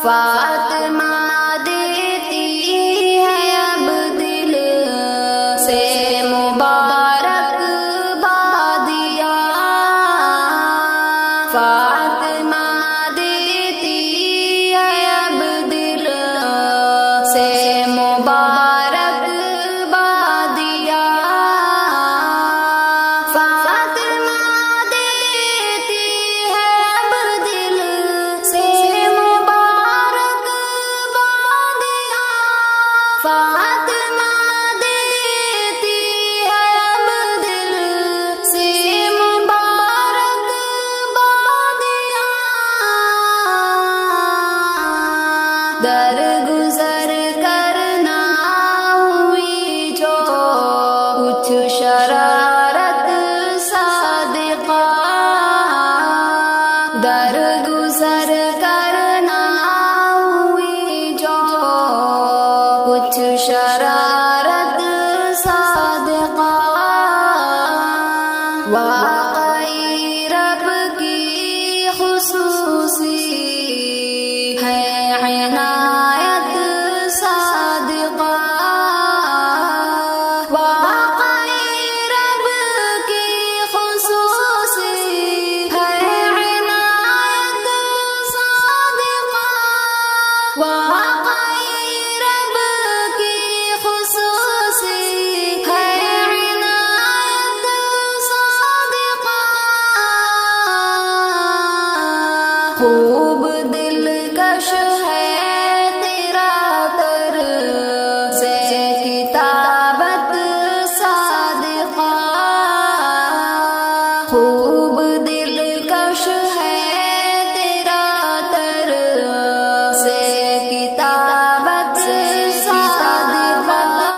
فاطمہ دیتی ہے اب دل سے مبارک بادیا، فاطمہ دیتی ہے اب دل سے مبارک بادیا، فاطمہ دیتی ہے اب دل سے مبارک بادیا، فاطمہ دیتی ہے اب دل سے مبارک بادیا، درگزر